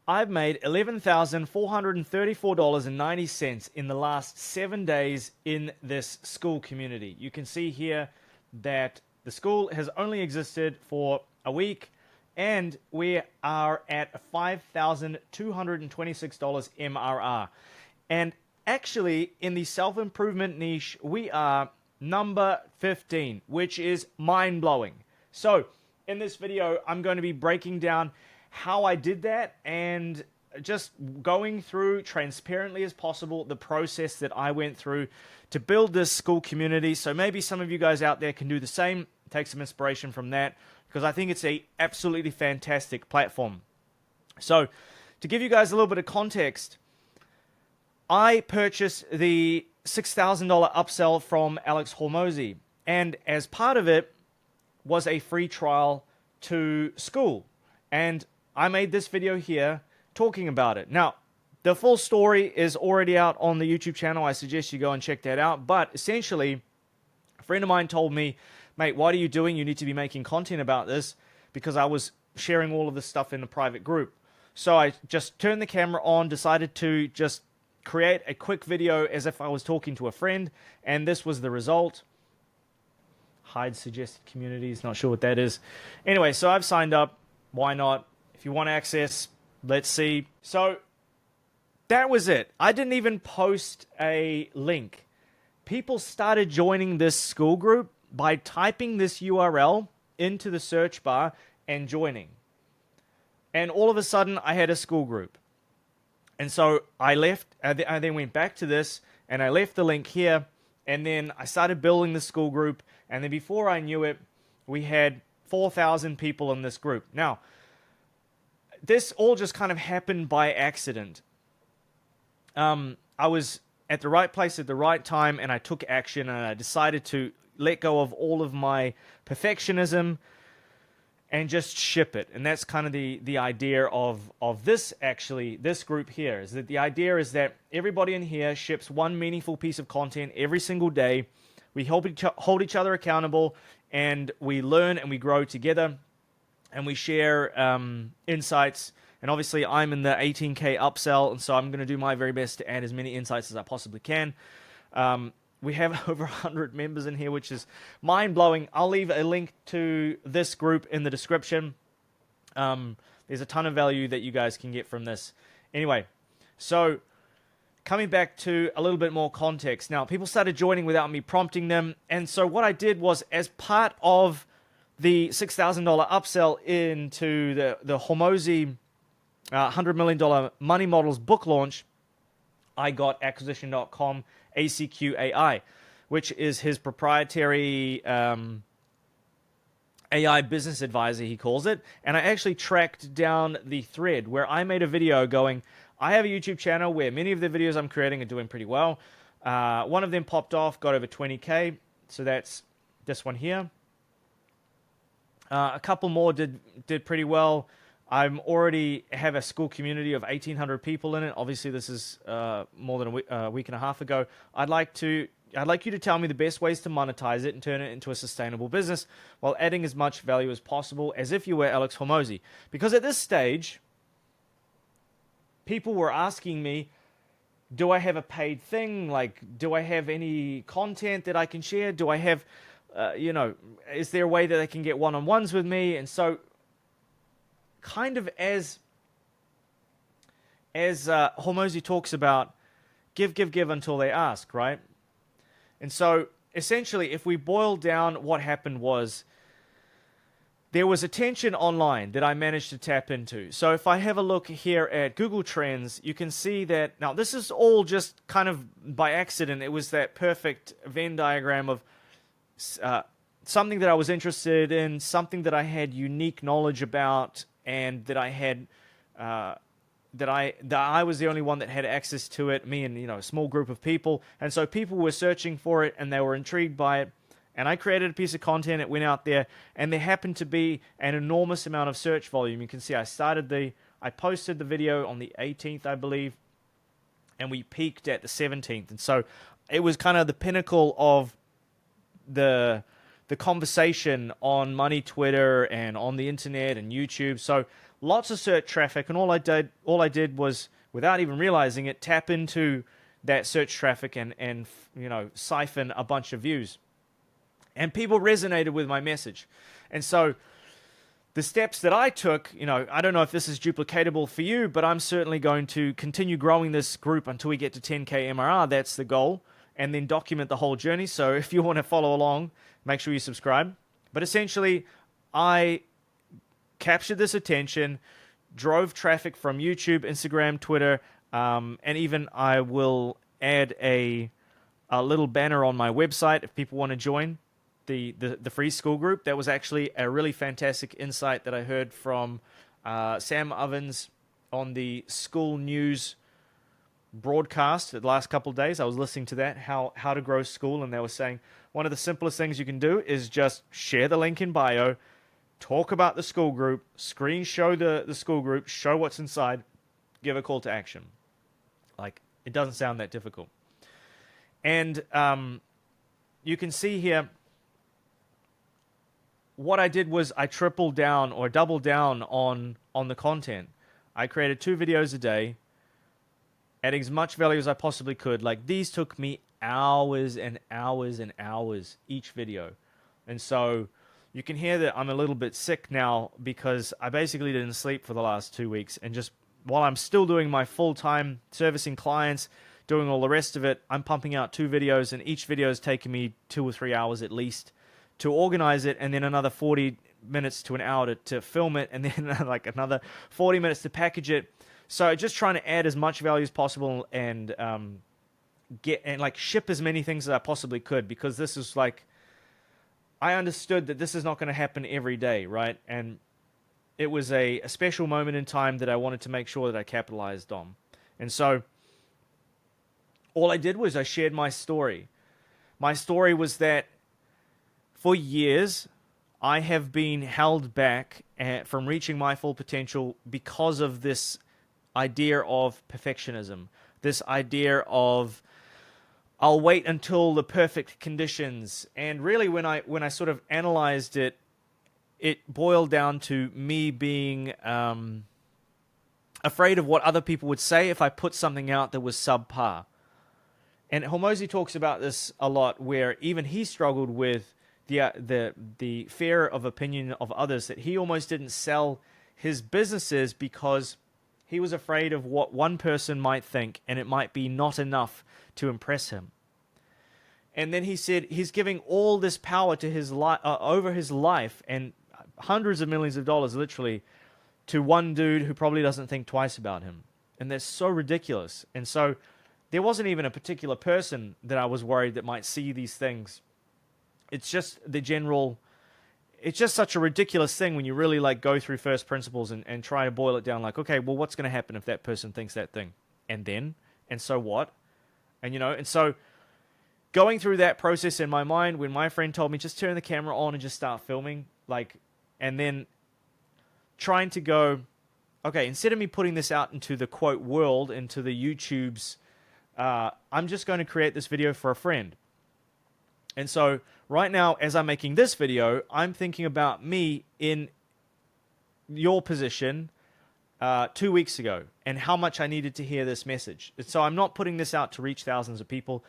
I've made $11,434.90 in the last 7 days in this Skool community. You can see here that the Skool has only existed for a week, and we are at $5,226 MRR. And actually, in the self-improvement niche, we are number 15, which is mind-blowing. So, in this video, I'm going to be breaking down how I did that and just going through transparently as possible the process that I went through to build this Skool community. So maybe some of you guys out there can do the same, take some inspiration from that, because I think it's a absolutely fantastic platform. So to give you guys a little bit of context, I purchased the $6,000 upsell from Alex Hormozi, and as part of it was a free trial to Skool. And I made this video here talking about it. Now, the full story is already out on the YouTube channel. I suggest you go and check that out. But essentially, a friend of mine told me, mate, what are you doing? You need to be making content about this, because I was sharing all of this stuff in a private group. So I just turned the camera on, decided to just create a quick video as if I was talking to a friend, and this was the result. Hide suggested communities, not sure what that is. Anyway, so I've signed up. Why not? If you want access, let's see. So that was it. I didn't even post a link. People started joining this Skool group by typing this URL into the search bar and joining. And all of a sudden, I had a Skool group. And so I left, I then went back to this, and I left the link here, and then I started building the Skool group, and then before I knew it, we had 4,000 people in this group. Now, this all just kind of happened by accident. I was at the right place at the right time, and I took action, and I decided to let go of all of my perfectionism and just ship it. And that's kind of the idea of this, actually, this group here, is that the idea is that everybody in here ships one meaningful piece of content every single day. We hold each other accountable, and we learn and we grow together, and we share insights. And obviously, I'm in the 18K upsell, and so I'm going to do my very best to add as many insights as I possibly can. We have over 100 members in here, which is mind-blowing. I'll leave a link to this group in the description. There's a ton of value that you guys can get from this. Anyway, so coming back to a little bit more context. Now, people started joining without me prompting them, and so what I did was, as part of the $6,000 upsell into the Hormozi $100 million Money Models book launch, I got Acquisition.com ACQAI, which is his proprietary AI business advisor, he calls it. And I actually tracked down the thread where I made a video going, I have a YouTube channel where many of the videos I'm creating are doing pretty well. One of them popped off, got over 20K. So that's this one here. A couple more did pretty well. I'm already have a Skool community of 1,800 people in it. Obviously, this is more than a week and a half ago. I'd like you to tell me the best ways to monetize it and turn it into a sustainable business while adding as much value as possible, as if you were Alex Hormozi. Because at this stage, people were asking me, do I have a paid thing? Like, do I have any content that I can share? Do I have, is there a way that they can get one-on-ones with me? And so, kind of as Hormozi talks about, give until they ask, right? And so, essentially, if we boil down, what happened was, there was attention online that I managed to tap into. So if I have a look here at Google Trends, you can see that, now this is all just kind of by accident. It was that perfect Venn diagram of something that I was interested in, something that I had unique knowledge about, and that I had that I was the only one that had access to it, me and a small group of people. And so people were searching for it, and they were intrigued by it. And I created a piece of content, it went out there, and there happened to be an enormous amount of search volume. You can see I posted the video on the 18th, I believe, and we peaked at the 17th. And so it was kind of the pinnacle of the conversation on Money Twitter and on the internet and YouTube. So lots of search traffic, and all I did was, without even realizing it, tap into that search traffic and siphon a bunch of views. And people resonated with my message. And so the steps that I took, I don't know if this is duplicatable for you, but I'm certainly going to continue growing this group until we get to 10K MRR. That's the goal. And then document the whole journey. So if you want to follow along, make sure you subscribe. But essentially, I captured this attention, drove traffic from YouTube, Instagram, Twitter, and even I will add a little banner on my website if people want to join the free Skool group. That was actually a really fantastic insight that I heard from Sam Ovens on the Skool News broadcast the last couple of days. I was listening to that, how to grow Skool, and they were saying one of the simplest things you can do is just share the link in bio, talk about the Skool group, screen show the Skool group, show what's inside, give a call to action. Like, it doesn't sound that difficult. And you can see here, what I did was I tripled down or doubled down on the content. I created 2 videos a day, adding as much value as I possibly could. Like, these took me hours and hours and hours each video. And so you can hear that I'm a little bit sick now because I basically didn't sleep for the last 2 weeks. And just while I'm still doing my full-time servicing clients, doing all the rest of it, I'm pumping out 2 videos, and each video is taking me 2 or 3 hours at least to organize it, and then another 40 minutes to an hour to film it, and then like another 40 minutes to package it. So just trying to add as much value as possible and ship as many things as I possibly could, because this is like, I understood that this is not going to happen every day, right? And it was a special moment in time that I wanted to make sure that I capitalized on. And so all I did was I shared my story. My story was that for years, I have been held back from reaching my full potential because of this idea of perfectionism. This idea of, I'll wait until the perfect conditions. And really, when I sort of analyzed it, it boiled down to me being afraid of what other people would say if I put something out that was subpar. And Hormozi talks about this a lot, where even he struggled with the fear of opinion of others, that he almost didn't sell his businesses because he was afraid of what one person might think, and it might be not enough to impress him. And then he said he's giving all this power to his over his life and hundreds of millions of dollars, literally, to one dude who probably doesn't think twice about him. And that's so ridiculous. And so there wasn't even a particular person that I was worried that might see these things. It's just the general, it's just such a ridiculous thing when you really like go through first principles and try to boil it down, like, okay, well, what's going to happen if that person thinks that thing? And then, and so what? And and so going through that process in my mind, when my friend told me, just turn the camera on and just start filming, like, and then trying to go, okay, instead of me putting this out into the quote world, into the YouTubes, I'm just going to create this video for a friend. And so right now, as I'm making this video, I'm thinking about me in your position 2 weeks ago and how much I needed to hear this message. And so I'm not putting this out to reach thousands of people.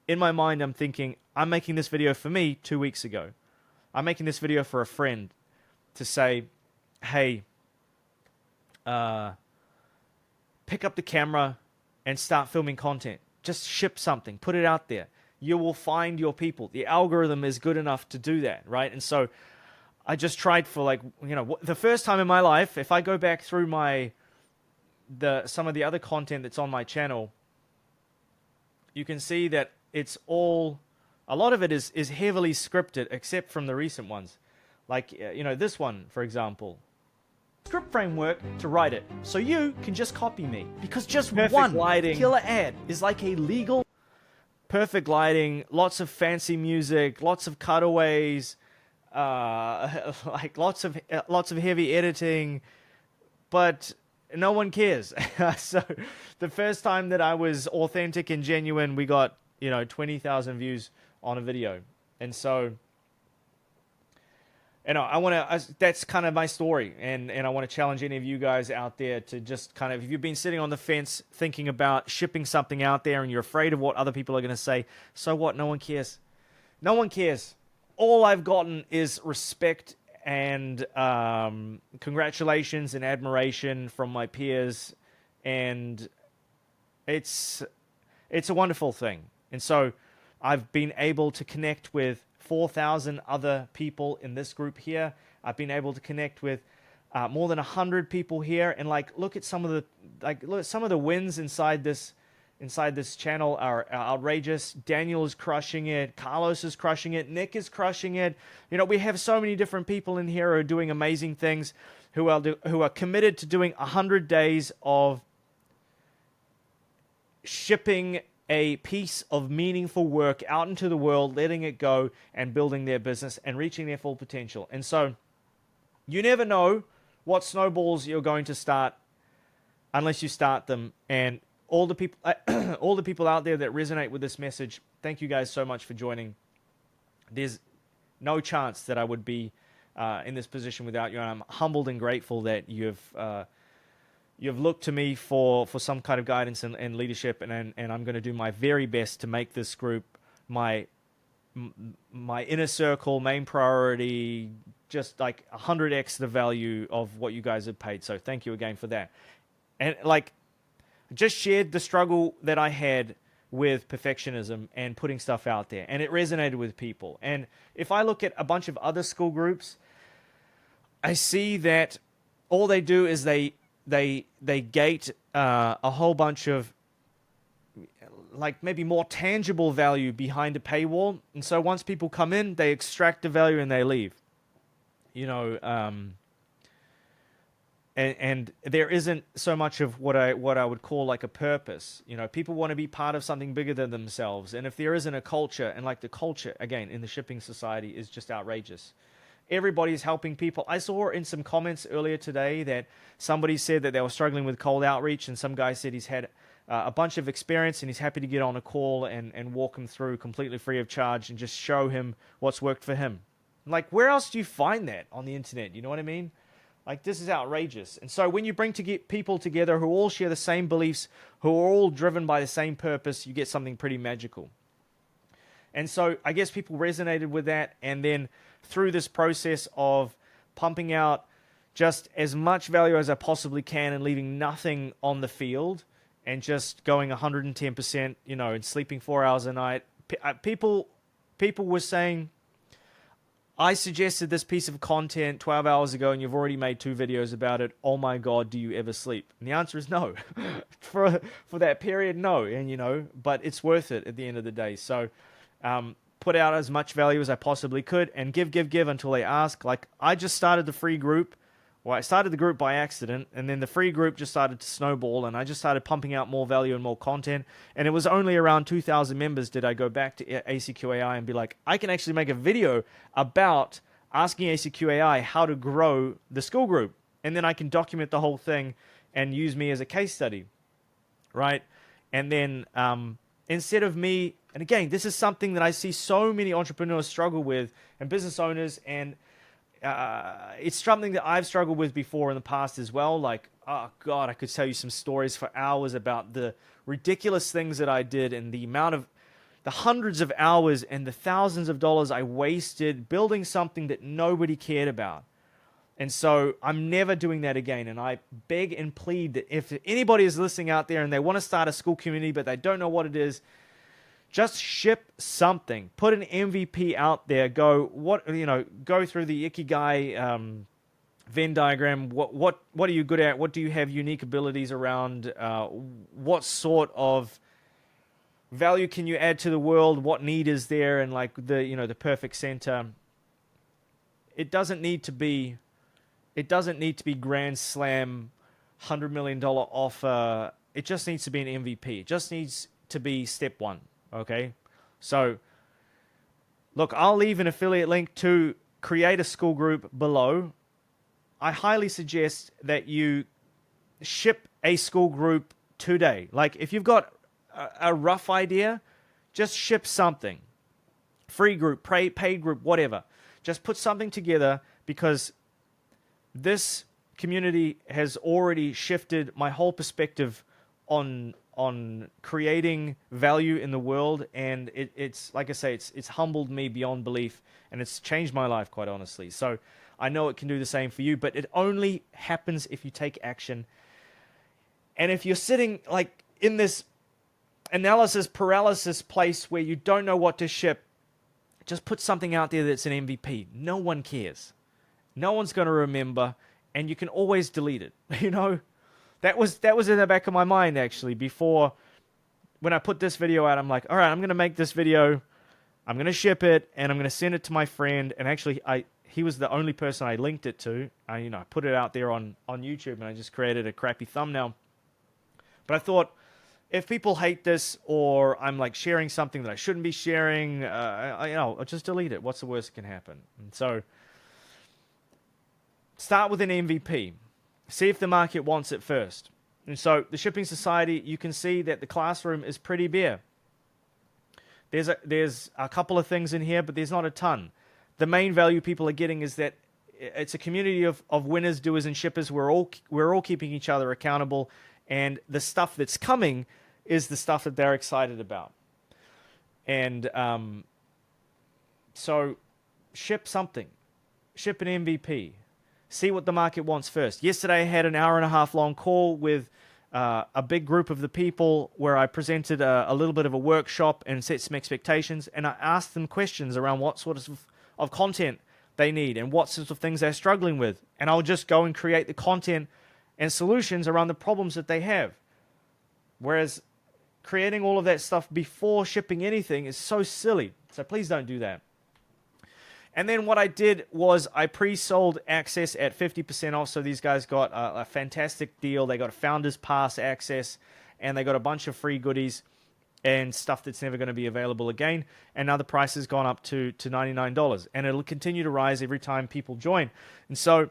In my mind, I'm thinking, I'm making this video for me 2 weeks ago. I'm making this video for a friend to say, hey, pick up the camera and start filming content. Just ship something, put it out there. You will find your people. The algorithm is good enough to do that, right? And so I just tried for the first time in my life, if I go back through some of the other content that's on my channel, you can see that it's a lot of it is heavily scripted, except from the recent ones. Like, this one, for example. Script framework to write it, so you can just copy me. Because just perfect one lighting killer ad is like a legal... Perfect lighting, lots of fancy music, lots of cutaways, like lots of heavy editing, but no one cares. So the first time that I was authentic and genuine, we got 20,000 views on a video, and And I want to, that's kind of my story. And I want to challenge any of you guys out there to just kind of, if you've been sitting on the fence thinking about shipping something out there and you're afraid of what other people are going to say, so what? No one cares. No one cares. All I've gotten is respect and congratulations and admiration from my peers. And it's a wonderful thing. And so I've been able to connect with 4,000 other people in this group here. I've been able to connect with more than 100 people here, and like look at some of the wins inside this channel are outrageous. Daniel is crushing it. Carlos is crushing it. Nick is crushing it. You know, we have so many different people in here who are doing amazing things, who are committed to doing 100 days of shipping a piece of meaningful work out into the world, letting it go and building their business and reaching their full potential. And so you never know what snowballs you're going to start unless you start them. And all the people all the people out there that resonate with this message, thank you guys so much for joining. There's no chance that I would be in this position without you. And I'm humbled and grateful that you've looked to me for some kind of guidance and leadership, and I'm going to do my very best to make this group my inner circle, main priority, just like 100x the value of what you guys have paid. So thank you again for that. And like, just shared the struggle that I had with perfectionism and putting stuff out there, and it resonated with people. And if I look at a bunch of other school groups, I see that all they do is they gate a whole bunch of like maybe more tangible value behind a paywall, and so once people come in, they extract the value and they leave. You know, and there isn't so much of what I would call like a purpose. You know, people want to be part of something bigger than themselves, and if there isn't a culture, and like the culture again in the shipping society is just outrageous. Everybody's helping people. I saw in some comments earlier today that somebody said that they were struggling with cold outreach, and some guy said he's had a bunch of experience and he's happy to get on a call and walk him through completely free of charge and just show him what's worked for him. Like, where else do you find that on the internet? You know what I mean? Like, this is outrageous. And so when you bring people together who all share the same beliefs, who are all driven by the same purpose, you get something pretty magical. And so I guess people resonated with that, and then through this process of pumping out just as much value as I possibly can and leaving nothing on the field and just going 110%, you know, and sleeping 4 hours a night, people were saying, I suggested this piece of content 12 hours ago and you've already made 2 videos about it. Oh my God, do you ever sleep? And the answer is no. for that period, no. And, you know, but it's worth it at the end of the day. So, put out as much value as I possibly could and give until they ask. Like, I just started the free group. Well, I started the group by accident, and then the free group just started to snowball, and I just started pumping out more value and more content. And it was only around 2,000 members did I go back to ACQAI and be like, I can actually make a video about asking ACQAI how to grow the Skool group. And then I can document the whole thing and use me as a case study, right? And then instead of me, and again, this is something that I see so many entrepreneurs struggle with and business owners, and it's something that I've struggled with before in the past as well. Like, oh God, I could tell you some stories for hours about the ridiculous things that I did and the hundreds of hours and the thousands of dollars I wasted building something that nobody cared about. And so I'm never doing that again. And I beg and plead that if anybody is listening out there and they want to start a Skool community, but they don't know what it is, just ship something. Put an MVP out there. Go through the Ikigai Venn diagram. What are you good at? What do you have unique abilities around? What sort of value can you add to the world? What need is there? And like the perfect center. It doesn't need to be grand slam, $100 million offer. It just needs to be an MVP. It just needs to be step one. Okay, so look, I'll leave an affiliate link to create a Skool group below. I highly suggest that you ship a Skool group today. Like, if you've got a rough idea, just ship something. Free group, paid group, whatever. Just put something together, because this community has already shifted my whole perspective on creating value in the world, and it's like I say, it's humbled me beyond belief, and it's changed my life, quite honestly. So I know it can do the same for you, but it only happens if you take action. And if you're sitting like in this analysis paralysis place where you don't know what to ship, just put something out there that's an MVP. No one cares. No one's going to remember, and you can always delete it. You know, that was in the back of my mind, actually, before when I put this video out. I'm like, all right, I'm going to make this video, I'm going to ship it, and I'm going to send it to my friend. And actually, he was the only person I linked it to. I put it out there on YouTube, and I just created a crappy thumbnail. But I thought, if people hate this, or I'm like sharing something that I shouldn't be sharing, I'll just delete it. What's the worst that can happen? And so start with an MVP. See if the market wants it first. And so the Shipping Society, you can see that the classroom is pretty bare. There's a couple of things in here, but there's not a ton. The main value people are getting is that it's a community of winners, doers, and shippers. We're all keeping each other accountable, and the stuff that's coming is the stuff that they're excited about. And so ship something. Ship an MVP. See what the market wants first. Yesterday I had an 1.5 hour long call with a big group of the people where I presented a little bit of a workshop and set some expectations, and I asked them questions around what sort of content they need and what sorts of things they're struggling with. And I'll just go and create the content and solutions around the problems that they have. Whereas creating all of that stuff before shipping anything is so silly. So please don't do that. And then what I did was I pre-sold access at 50% off. So these guys got a fantastic deal. They got a Founders Pass access, and they got a bunch of free goodies and stuff that's never going to be available again. And now the price has gone up to $99, and it'll continue to rise every time people join. And so,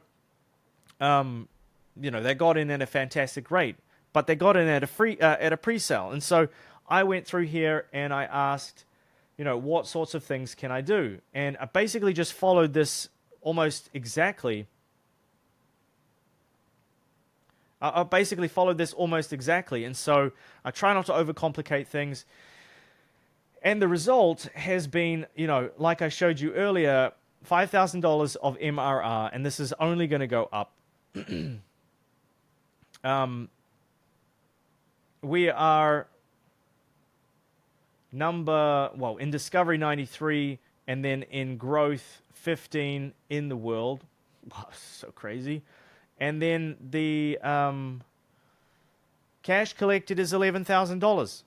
they got in at a fantastic rate, but they got in at a pre-sale. And so I went through here and I asked, what sorts of things can I do? And I basically just followed this almost exactly. And so I try not to overcomplicate things. And the result has been, like I showed you earlier, $5,000 of MRR, and this is only going to go up. We are in discovery 93, and then in growth 15 in the world. Wow, so crazy. And then the cash collected is $11,000.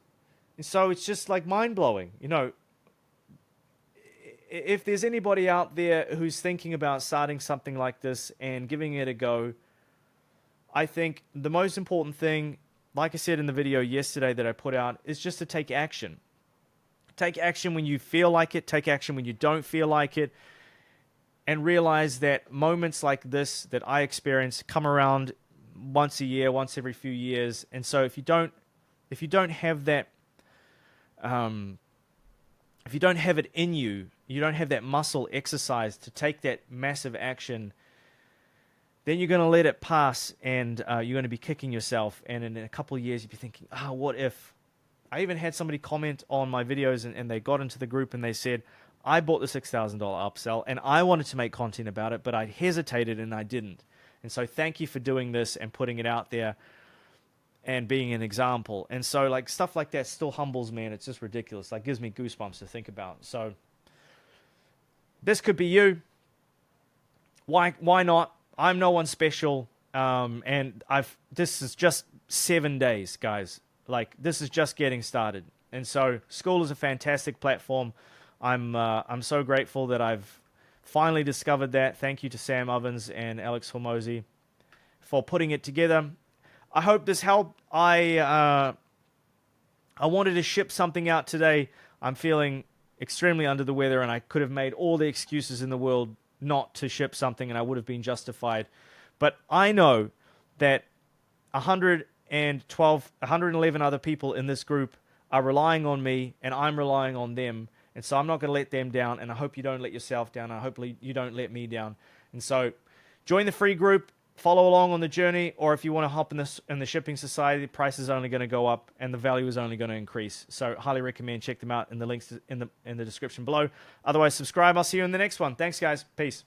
And so it's just like mind-blowing. If there's anybody out there who's thinking about starting something like this and giving it a go, I think the most important thing, like I said in the video yesterday that I put out, is just to take action. Take action when you feel like it. Take action when you don't feel like it. And realize that moments like this that I experience come around once a year, once every few years. And so if you don't have that, if you don't have it in you, you don't have that muscle exercise to take that massive action, then you're going to let it pass, and you're going to be kicking yourself. And in a couple of years, you'll be thinking, what if? I even had somebody comment on my videos, and they got into the group and they said, I bought the $6,000 upsell and I wanted to make content about it, but I hesitated and I didn't. And so thank you for doing this and putting it out there and being an example. And so like stuff like that still humbles me, and it's just ridiculous. Like gives me goosebumps to think about. So this could be you. Why not? I'm no one special. And this is just 7 days, guys. Like this is just getting started. And so Skool is a fantastic platform. I'm so grateful that I've finally discovered that. Thank you to Sam Ovens and Alex Hormozi for putting it together. I hope this helped. I wanted to ship something out today. I'm feeling extremely under the weather, and I could have made all the excuses in the world not to ship something, and I would have been justified. But I know that 111 other people in this group are relying on me, and I'm relying on them. And so I'm not going to let them down, and I hope you don't let yourself down. And hopefully you don't let me down. And so join the free group, follow along on the journey, or if you want to hop in the shipping society, the price is only going to go up and the value is only going to increase. So highly recommend check them out in the links in the description below. Otherwise, subscribe. I'll see you in the next one. Thanks, guys. Peace.